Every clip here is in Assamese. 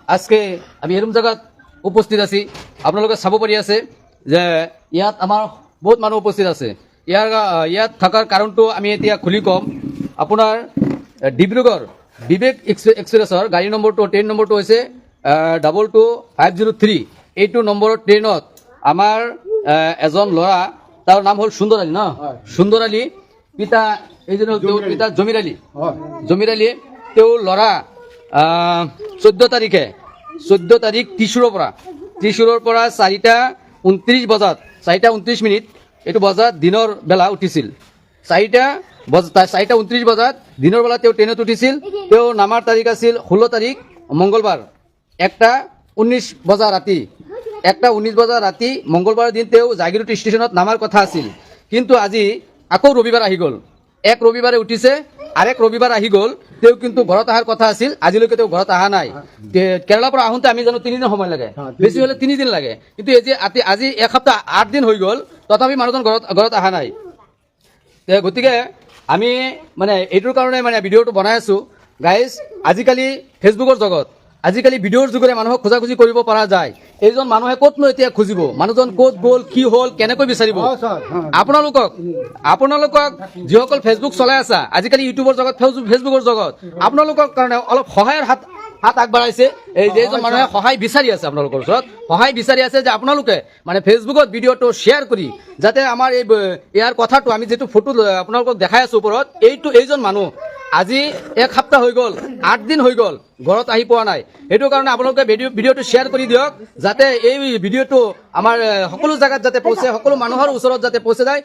আজকে আমি এৰম জায়গাত উপস্থিত আছি আপোনালোকে চাব পাৰি আছে যে ইয়াত আমাৰ বহুত মানুহ উপস্থিত আছে ইয়াত থকাৰ কাৰণটো আমি এতিয়া খুলি ক'ম আপোনাৰ ডিব্ৰুগড় বিবেক এক্সপ্ৰেছৰ গাড়ী নম্বৰটো ট্ৰেইন নম্বৰটো হৈছে 22503 এইটো নম্বৰৰ ট্ৰেইনত আমাৰ এজন ল'ৰা তাৰ নাম হ'ল সুন্দৰ আলী ন সুন্দৰ আলী পিতা এইজন পিতা জমিৰ আলী তেওঁৰ ল'ৰা 14 তাৰিখ ত্ৰিশুৰৰ পৰা 4:29 বজাত 4:29 এইটো বজাত দিনৰ বেলা উঠিছিল 4:29 বজাত দিনৰ বেলা তেওঁ ট্ৰেইনত উঠিছিল তেওঁ নামাৰ তাৰিখ আছিল 16 তাৰিখ মংগলবাৰ 1:19 বজা ৰাতি মংগলবাৰৰ দিন তেওঁ জাগিৰোড ষ্টেচনত নামাৰ কথা আছিল কিন্তু আজি আকৌ ৰবিবাৰ আহি গ'ল এক ৰবিবাৰে উঠিছে আৰু এক ৰবিবাৰ আহি গ'ল তেওঁ কিন্তু ঘৰত অহাৰ কথা আছিল আজিলৈকে তেওঁ ঘৰত অহা নাই কেৰালাৰ পৰা আহোঁতে আমি জানো 3 দিন সময় লাগে বেছি হ'লে 3 দিন লাগে কিন্তু আজি এসপ্তাহ 8 দিন হৈ গ'ল তথাপি মানুহজন ঘৰত অহা নাই গতিকে আমি মানে এইটোৰ কাৰণে মানে ভিডিঅ'টো বনাই আছোঁ গাইজ আজিকালি ফেচবুকৰ জগত আজিকালি ভিডিঅ'ৰ যোগেৰে মানুহক খোজাখুজি কৰিব পৰা যায় এইজন মানুহে ক'তনো এতিয়া খুজিব মানুহজন ক'ত গ'ল কি হ'ল কেনেকৈ বিচাৰিব আপোনালোকক যিসকল ফেচবুক চলাই আছা আজিকালি ইউটিউবৰ জগত ফেচবুকৰ জগত আপোনালোকৰ কাৰণে অলপ সহায়ৰ হাত আগবঢ়াইছে এই যে এজন মানুহে সহায় বিচাৰি আছে আপোনালোকৰ ওচৰত সহায় বিচাৰি আছে যে আপোনালোকে মানে ফেচবুকত ভিডিঅ'টো শ্বেয়াৰ কৰি যাতে আমাৰ ইয়াৰ কথাটো আমি যিটো ফটো আপোনালোকক দেখাই আছোঁ ওপৰত এইজন মানুহ আজি এক সপ্তাহ হৈ গ'ল 8 দিন হৈ গ'ল ঘৰত আহি পোৱা নাই সেইটো কাৰণে আপোনালোকে ভিডিঅ'টো শ্বেয়াৰ কৰি দিয়ক যাতে এই ভিডিঅ'টো আমাৰ সকলো জাগাত যাতে পৌঁছে সকলো মানুহৰ ওচৰত যাতে পৌঁছে যায়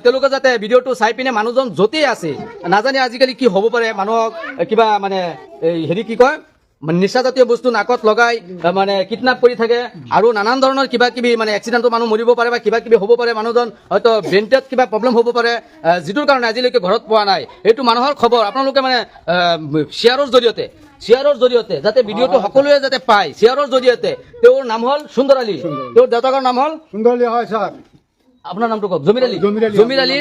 তেওঁলোকে যাতে ভিডিঅ'টো চাই পিনে মানুহজন য'তেই আছে নাজানে আজিকালি কি হ'ব পাৰে মানুহক কিবা মানে হেৰি কি কয় নিচাজাতীয় বস্তু নাকত লগাই মানে কিডনাপ কৰি থাকে আৰু নানান ধৰণৰ কিবা কিবি মানে এক্সিডেণ্টত মানুহ মৰিব পাৰে বা কিবা কিবি হ'ব পাৰে মানুহজন হয়তো ব্ৰেইনটেত কিবা প্ৰব্লেম হ'ব পাৰে যিটোৰ কাৰণে আজিলৈকে ঘৰত পোৱা নাই এইটো মানুহৰ খবৰ আপোনালোকে মানে শ্বেয়াৰৰ জৰিয়তে যাতে ভিডিঅ'টো সকলোৱে যাতে পায় শ্বেয়াৰৰ জৰিয়তে তেওঁৰ নাম হ'ল সুন্দৰ আলী তেওঁৰ দেউতাকৰ নাম হ'ল সুন্দৰ আলী হয় ছাৰ আপোনাৰ নামটো কওক জমিৰ আলী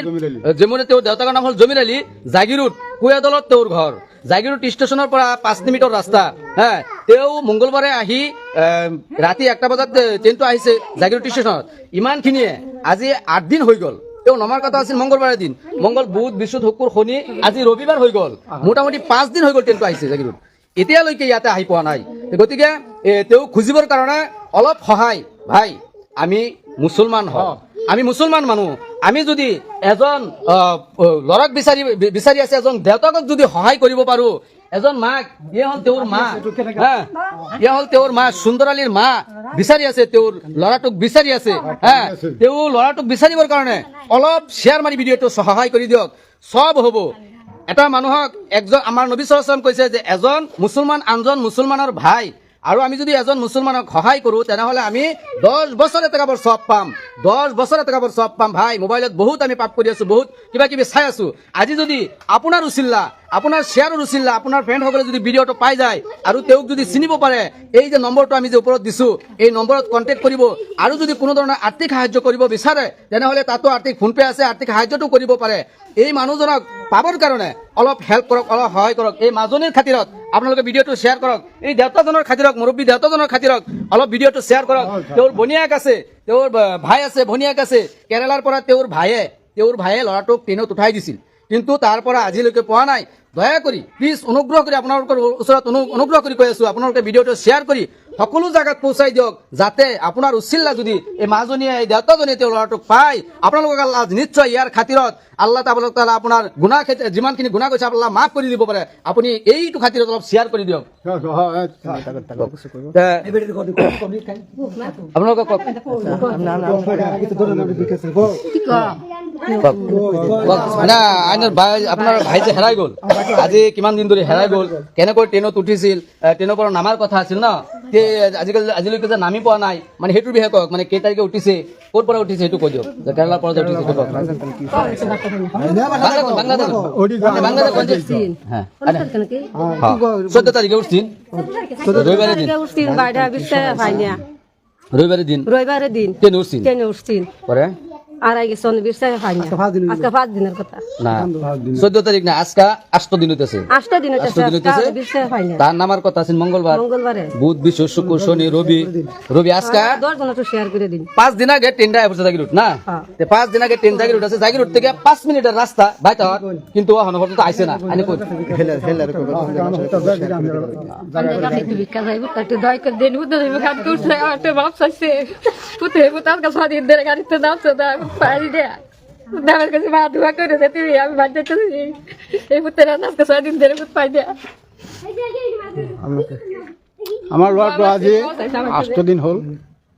তেওঁৰ দেউতাকৰ নাম হ'ল জমিৰ আলী জাগিৰোড কুয়াদলত তেওঁৰ ঘৰ জাগিৰোড ষ্টেচনৰ পৰা 5 মিনিটৰ ৰাস্তা তেওঁ মংগলবাৰে আহি ৰাতি 1টা বজাত ট্ৰেইনটো আহিছে জাগিৰোড ষ্টেচনত ইমানখিনিয়ে আজি 8 দিন হৈ গ'ল তেওঁ নমাৰ কথা আছিল মংগলবাৰৰ দিন মংগল বুধ বৃহস্পতি শুক্ৰ শনি আজি ৰবিবাৰ হৈ গ'ল মোটামুটি 5 দিন হৈ গ'ল ট্ৰেইনটো আহিছে জাগিৰোড এতিয়ালৈকে ইয়াতে আহি পোৱা নাই গতিকে তেওঁ খুজিবৰ কাৰণে অলপ সহায় ভাই আমি মুছলমান মানুহ আমি যদি এজন ল'ৰাক বিচাৰি আছে এজন দেউতাকক যদি সহায় কৰিব পাৰো এজন মাক ইয়ে হ'ল তেওঁৰ মা সুন্দৰ আলীৰ মা বিচাৰি আছে তেওঁৰ ল'ৰাটোক বিচাৰি আছে তেওঁ ল'ৰাটোক বিচাৰিবৰ কাৰণে অলপ শ্বেয়াৰ মাৰি ভিডিঅ'টো সহায় কৰি দিয়ক সব হ'ব এটা মানুহক একজন আমাৰ নবী সাল্লাল্লাহু আলাইহি ওয়াসাল্লাম কৈছে যে এজন মুছলমান আনজন মুছলমানৰ ভাই আৰু আমি যদি এজন মুছলমানক সহায় কৰোঁ তেনেহ'লে আমি 10 বছৰ এটাকাবৰ সব পাম ভাই মোবাইলত বহুত আমি পাপ কৰি আছোঁ বহুত কিবা কিবি চাই আছোঁ আজি যদি আপোনাৰ উচিল্লা আপোনাৰ শ্বেয়াৰৰ উচিল্লা আপোনাৰ ফ্ৰেণ্ডসকলে যদি ভিডিঅ'টো পাই যায় আৰু তেওঁক যদি চিনিব পাৰে এই যে নম্বৰটো আমি যে ওপৰত দিছোঁ এই নম্বৰত কণ্টেক্ট কৰিব আৰু যদি কোনো ধৰণৰ আৰ্থিক সাহায্য কৰিব বিচাৰে তেনেহ'লে তাতো আৰ্থিক ফোনপে আছে আৰ্থিক সাহায্যটো কৰিব পাৰে এই মানুহজনক পাবৰ কাৰণে অলপ হেল্প কৰক অলপ সহায় কৰক এই মাজনীৰ খাতিৰত আপোনালোকে ভিডিঅ'টো শ্বেয়াৰ কৰক এই দেউতাজনৰ খাতিৰত মুৰব্বী দেউতাজনৰ খাতিৰত অলপ ভিডিঅ'টো শ্বেয়াৰ কৰক তেওঁৰ ভনীয়েক আছে তেওঁৰ ভাই আছে ভনীয়েক আছে কেৰালাৰ পৰা তেওঁৰ ভায়ে ল'ৰাটোক ট্ৰেইনত উঠাই দিছিল কিন্তু তাৰ পৰা আজিলৈকে পোৱা নাই দয়া কৰি প্লিজ অনুগ্ৰহ কৰি আপোনালোকৰ ওচৰত অনুগ্ৰহ কৰি কৈ আছোঁ আপোনালোকে ভিডিঅ'টো শ্বেয়াৰ কৰি সকলো জাগাত পৌঁছাই দিয়ক যাতে আপোনাৰ উচিল্লা যদি এই মাজনীয়ে এই দেউতাজনীয়ে তেওঁৰ ল'ৰাটোক পায় আপোনালোকক আল্লাহ নিশ্চয় ইয়াৰ খাতিৰত আল্লাহ তাআলা আপোনাৰ গুনাহ যিমানখিনি গুনাহ কৰিছে আল্লাহ মাফ কৰি দিব পাৰে আপুনি এইটো খাতিৰত অলপ শ্বেয়াৰ কৰি দিয়ক আপোনালোকক আপোনাৰ ভাই যে হেৰাই গ'ল আজি কিমান দিন ধৰি হেৰাই গ'ল কেনেকৈ ট্ৰেইনত উঠিছিল ট্ৰেইনৰ পৰা নামাৰ কথা আছিল ন আজিলৈকে যে নামি পোৱা নাই মানে সেইটোৰ বিষয়ে কওক মানে কেই তাৰিখে উঠিছে ক'ৰ পৰা উঠিছে সেইটো কৈ দিয়ক কেৰালাৰ পৰা যে উঠিছে সেইটো কওক বাংলাদেশ 14 তাৰিখে উঠছিল রবিবারের দিন ট্রেনে উঠছিল পরে আড়াই গেছে বিচার হয় না আজকে 5 দিনের কথা না 14 তারিখ না আজকে 8 দিন হইতেছে 8 দিন হইতেছে আজকে বিচার হয় না তার নামার কথা আছে মঙ্গলবারে বুধ বৃহস্পতি শুক্র শনি রবি আজকে 10 জন একটু শেয়ার করে দিন 5 দিন আগে ট্রেনটা এসে জাগিরুট না তে 5 দিন আগে ট্রেন জাগিরুট আছে জাগিরুট থেকে 5 মিনিটের রাস্তা বাইতে হয় কিন্তু এখনো পর্যন্ত আইছে না আনি কই একটু ভিক্ষা যাইবো একটু দয় করে দেন বুঝতে যাইবো কাজ করছে একটা বাপ চাইছে পুতে পুতার কাছে দিন ধরে গাড়িতে দামছে না পারি দেয়া দামের কাছে মা দোয়া করে দে তুমি আমি বাদ দিতেছি এই পুতের আজকে 6 দিন ধরে পুত পাই দেয়া আমাৰ ল'ৰাটো আজি 8 দিন হ'ল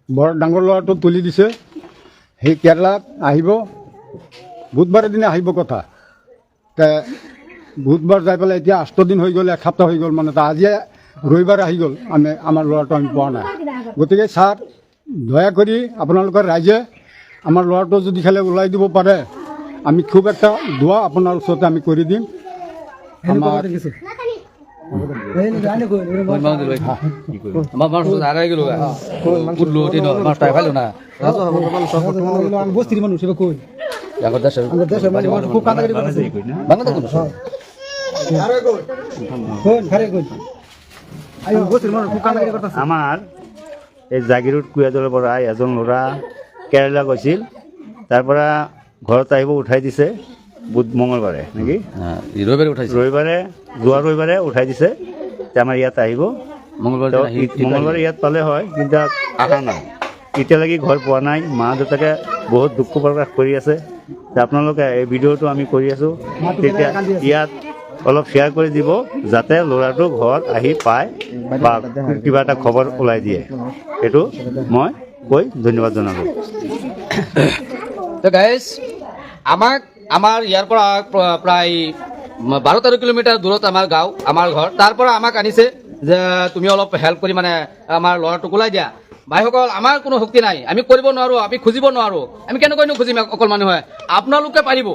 বৰ ডাঙৰ ল'ৰাটো তুলি দিছে সেই কেৰেলাত আহিব বুধবাৰৰ দিনা আহিব কথা তে বুধবাৰ যাই পেলাই এতিয়া 8 দিন হৈ গ'ল এসপ্তাহ হৈ গ'ল মানে আজি ৰবিবাৰ আহি গ'ল আমাৰ ল'ৰাটো আমি পোৱা নাই গতিকে ছাৰ দয়া কৰি আপোনালোকৰ ৰাইজে আমাৰ ল'ৰাটো যদি খালে ওলাই দিব পাৰে আমি খুব এটা দোৱা আপোনাৰ ওচৰতে আমি কৰি দিম আমাৰ বস্তিৰ মানুষ কই আমাৰ এই জাগিৰোড কুয়াদলৰ পৰা এজন ল'ৰা কেৰেলা গৈছিল তাৰ পৰা ঘৰত আহিব উঠাই দিছে মঙ্গলবাৰে নেকি ৰবিবাৰে যোৱা ৰবিবাৰে উঠাই দিছে আমাৰ ইয়াত আহিব মঙ্গলবাৰে ইয়াত পালে হয় কিন্তু অহা নাই এতিয়ালৈকে ঘৰ পোৱা নাই মা দেউতাকে বহুত দুখ প্ৰকাশ কৰি আছে আপোনালোকে এই ভিডিঅ'টো আমি কৰি আছোঁ তেতিয়া ইয়াত অলপ শ্বেয়াৰ কৰি দিব যাতে ল'ৰাটো ঘৰত আহি পায় বা কিবা এটা খবৰ ওলাই দিয়ে এইটো মই কৈ ধন্যবাদ জনালোঁ তো গাইজ আমাৰ ইয়াৰ পৰা প্ৰায় 12-13 কিলোমিটাৰ দূৰত আমাৰ গাঁও আমাৰ ঘৰ তাৰ পৰা আমাক আনিছে যে তুমি অলপ হেল্প কৰি মানে আমাৰ ল'ৰাটোক ওলাই দিয়া ভাইসকল আমাৰ কোনো শক্তি নাই আমি কৰিব নোৱাৰোঁ আমি খুজিব নোৱাৰোঁ আমি কেনেকৈনো খুজিম অকল মানুহে আপোনালোকে পাৰিব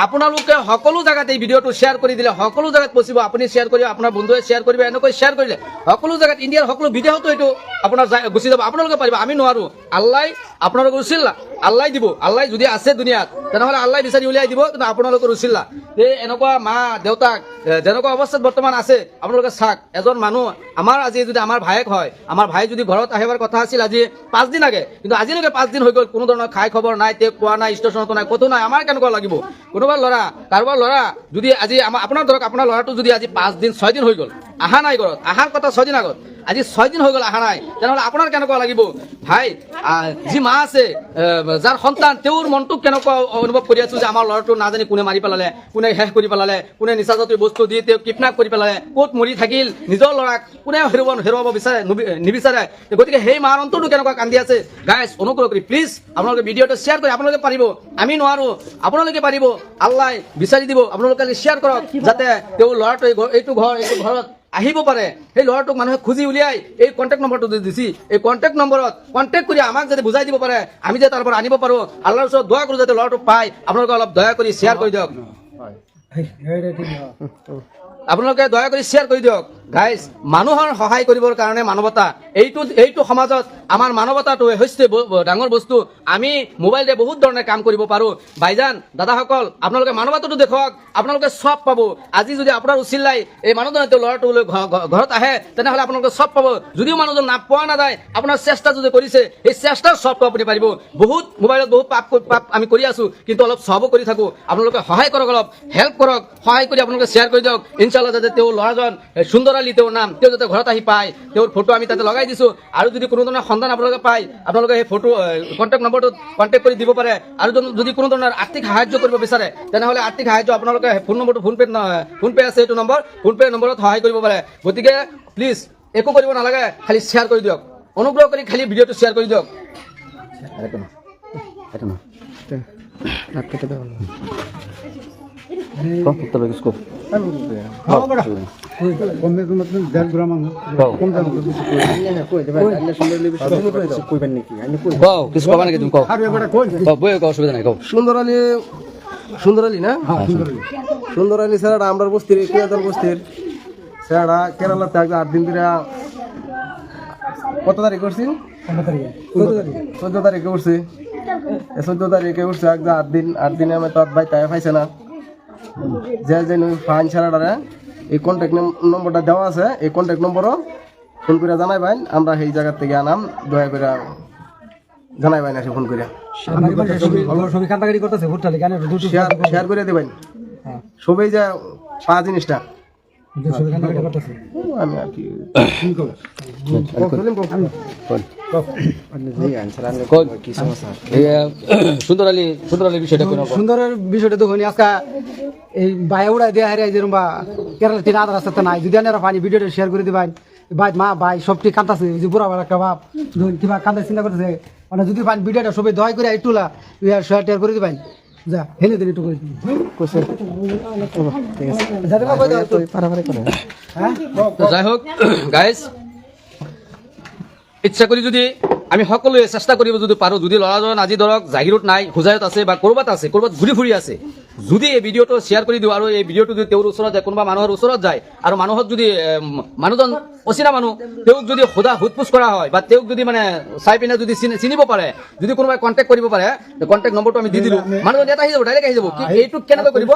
আপোনালোকে সকলো জেগাত এই ভিডিঅ'টো শ্বেয়াৰ কৰি দিলে সকলো জেগাত পচিব আপুনি শ্বেয়াৰ কৰিব আপোনাৰ বন্ধুৱে শ্বেয়াৰ কৰিব এনেকৈ শ্বেয়াৰ কৰিলে সকলো জেগাত ইণ্ডিয়াৰ সকলো ভিডিঅ'টো এইটো আপোনাৰ গুচি যাব আপোনালোকে পাৰিব আমি নোৱাৰোঁ আল্লাহ আপোনালোকৰ উচিল্লা আল্লাহ দিব আল্লাহ যদি আছে দুনিয়াত তেনেহ'লে আল্লাহ বিচাৰি উলিয়াই দিব কিন্তু আপোনালোকৰ উচিল্লা এই এনেকুৱা মা দেউতাক যেনেকুৱা অৱস্থাত বৰ্তমান আছে আপোনালোকে চাওক এজন মানুহ আমাৰ আজি যদি আমাৰ ভায়েক হয় আমাৰ ভাই যদি ঘৰত আহিবৰ কথা আছিল আজি 5 দিন আগে কিন্তু আজিলৈকে 5 দিন হৈ গ'ল কোনো ধৰণৰ খাই খবৰ নাই তেওঁক পোৱা নাই ষ্টেচনতো নাই ক'তো নাই আমাৰ কেনেকুৱা লাগিব কোনোবাৰ ল'ৰা কাৰোবাৰ ল'ৰা যদি আজি আপোনাৰ ধৰক আপোনাৰ ল'ৰাটো যদি আজি 5 দিন 6 দিন হৈ গ'ল আহা নাই ঘৰত আহাৰ কথা 6 দিন আগত আজি 6 দিন হৈ গ'ল আহা নাই তেনেহ'লে আপোনাৰ কেনেকুৱা লাগিব ভাই যি মা আছে যাৰ সন্তান তেওঁৰ মনটো কেনেকুৱা অনুভৱ কৰি আছোঁ যে আমাৰ ল'ৰাটো নাজানি কোনে মাৰি পেলালে কোনে শেষ কৰি পেলালে কোনে নিচাজাতীয় বস্তু দি তেওঁক কিডনেপ কৰি পেলালে ক'ত মৰি থাকিল নিজৰ ল'ৰাক কোনে হেৰুৱাব বিচাৰে নিবিচাৰে গতিকে সেই মাৰ অন্তৰটো কেনেকুৱা কান্দি আছে গাইজ অনুগ্ৰহ কৰি প্লিজ আপোনালোকে ভিডিঅ'টো শ্বেয়াৰ কৰি আপোনালোকে পাৰিব আমি নোৱাৰোঁ আপোনালোকে পাৰিব আল্লাহ বিচাৰি দিব আপোনালোকে শ্বেয়াৰ কৰক যাতে তেওঁৰ ল'ৰাটো এইটো ঘৰত আহিব পাৰে সেই ল'ৰাটোক মানুহে খুজি উলিয়াই এই কণ্টেক্ট নম্বৰটো দিছি এই কণ্টেক্ট নম্বৰত কণ্টেক্ট কৰি আমাক যাতে বুজাই দিব পাৰে আমি যে তাৰ পৰা আনিব পাৰোঁ আল্লাহৰ ওচৰত দোৱা কৰোঁ যাতে ল'ৰাটো পায় আপোনালোকে অলপ দয়া কৰি শ্বেয়াৰ কৰি দিয়ক আপোনালোকে দয়া কৰি শ্বেয়াৰ কৰি দিয়ক গাইজ মানুহৰ সহায় কৰিবৰ কাৰণে মানৱতা এইটো সমাজত আমাৰ মানৱতাটো হৈছে ডাঙৰ বস্তু আমি মোবাইলতে বহুত ধৰণে কাম কৰিব পাৰোঁ ভাইজান দাদাসকল আপোনালোকে মানৱতাটো দেখুৱাওক আপোনালোকে চব পাব আজি যদি আপোনাৰ উচিল্লাই এই মানুহজনে তেওঁ ল'ৰাটোলৈ ঘৰত আহে তেনেহ'লে আপোনালোকে চব পাব যদিও মানুহজন পোৱা নাযায় আপোনাৰ চেষ্টা যদি কৰিছে সেই চেষ্টাৰ চবটো আপুনি পাৰিব বহুত মোবাইলত বহুত পাপ আমি কৰি আছোঁ কিন্তু অলপ চবো কৰি থাকোঁ আপোনালোকে সহায় কৰক অলপ হেল্প কৰক সহায় কৰি আপোনালোকে শ্বেয়াৰ কৰি দিয়ক ইনশাল্লাহ যাতে তেওঁ ল'ৰাজন সুন্দৰ আলী তেওঁৰ নাম তেওঁ যাতে ঘৰত আহি পায় তেওঁৰ ফটো আমি তাতে লগাই দিছোঁ আৰু যদি কোনো ধৰণৰ সন্ধান আপোনালোকে পায় আপোনালোকে সেই ফটো কণ্টেক্ট নম্বৰটোত কণ্টেক্ট কৰি দিব পাৰে আৰু যদি কোনো ধৰণৰ আৰ্থিক সাহায্য কৰিব বিচাৰে তেনেহ'লে আৰ্থিক সাহায্য আপোনালোকে ফোন নম্বৰটো ফোনপে আছে এইটো নম্বৰ ফোনপে নম্বৰত সহায় কৰিব পাৰে গতিকে প্লিজ একো কৰিব নালাগে খালি শ্বেয়াৰ কৰি দিয়ক অনুগ্ৰহ কৰি খালি ভিডিঅ'টো শ্বেয়াৰ কৰি দিয়ক সুন্দর আলী না সুন্দর আলী স্যার আমরা বস্তির বস্তির স্যার কেরালাতে 8 দিন ধরে কত তারিখ করছি 14 তারিখে করছি এই 14 তারিখে উঠছে একদম 8 দিনে আমি তো ভাই তাই পাইছে না যে ফাইন ছাড়াটারে এই কন্ট্যাক্ট নম্বরটা দেওয়া আছে এই কন্ট্যাক্ট নম্বরও ফোন করে জানাইবেন আমরা সেই জায়গা থেকে আনাম দয়া করে জানাইবেন এসে ফোন করে শেয়ার করে দেবেন সবাই যে পাওয়া জিনিসটা আমি আর কি সুন্দর আলী বিষয়টা কোনো সুন্দরের বিষয়টা দেখুন আজকে এই বায়া উড়াই দেওয়া হারিয়ে যেরকম বা কেরালা তিন আধা রাস্তা নাই যদি আনারা পানি ভিডিওটা শেয়ার করে দিবেন ভাই মা ভাই সবটি কান্দাছে যে বুড়া বেড়া একটা ভাব কিবা কান্দা চিন্তা করতেছে মানে যদি পানি ভিডিওটা সবাই দয় করে একটু শেয়ার টেয়ার করে দিবেন যা হেলে দিন একটু করে তো যাই হোক গাইজ ইচ্ছা করি যদি আমি সকলোৱে চেষ্টা কৰিব যদি পাৰোঁ যদি ল'ৰাজন আজি ধৰক জাগিৰোড নাই হোজাইত আছে বা ক'ৰবাত আছে ক'ৰবাত ঘূৰি ফুৰি আছে যদি এই ভিডিঅ'টো শ্বেয়াৰ কৰি দিওঁ আৰু এই ভিডিঅ'টো যদি তেওঁৰ ওচৰত যায় কোনোবা মানুহৰ ওচৰত যায় আৰু মানুহক যদি মানুহজন অচিনা মানুহ তেওঁক যদি সোধ-পোছ কৰা হয় বা তেওঁক যদি মানে চাই পিনে যদি চিনিব পাৰে যদি কোনোবাই কণ্টেক্ট কৰিব পাৰে কণ্টেক্ট নম্বৰটো আমি দি দিলোঁ মানুহজন ইয়াত আহি যাব ডাইৰেক্ট আহি যাব কি এইটো কেনেকৈ কৰিব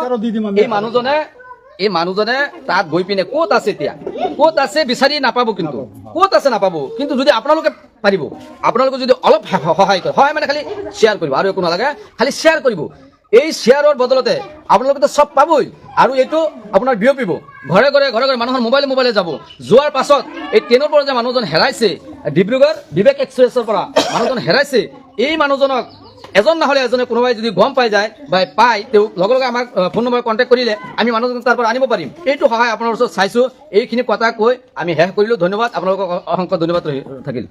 এই মানুহজনে তাত গৈ পিনে ক'ত আছে এতিয়া ক'ত আছে বিচাৰি নাপাব কিন্তু ক'ত আছে নাপাব কিন্তু যদি আপোনালোকে পাৰিব আপোনালোকে যদি অলপ সহায় কৰে সহায় মানে খালি শ্বেয়াৰ কৰিব আৰু একো নালাগে খালি শ্বেয়াৰ কৰিব এই শ্বেয়াৰৰ বদলতে আপোনালোকে চব পাবই আৰু এইটো আপোনাৰ বিয়পিব ঘৰে ঘৰে মানুহৰ মোবাইলে যাব যোৱাৰ পাছত এই ট্ৰেইনৰ পৰা যে মানুহজন হেৰাইছে ডিব্ৰুগড় বিবেক এক্সপ্ৰেছৰ পৰা মানুহজন হেৰাইছে এই মানুহজনক এজন নহ'লে এজনে কোনোবাই যদি গম পাই যায় বা পায় তেওঁ লগে লগে আমাক ফোন নম্বৰ কণ্টেক্ট কৰিলে আমি মানুহজনক তাৰ পৰা আনিব পাৰিম এইটো সহায় আপোনাৰ ওচৰত চাইছোঁ এইখিনি কথা কৈ আমি শেষ কৰিলোঁ ধন্যবাদ আপোনালোকক অসংখ্য ধন্যবাদ থাকিল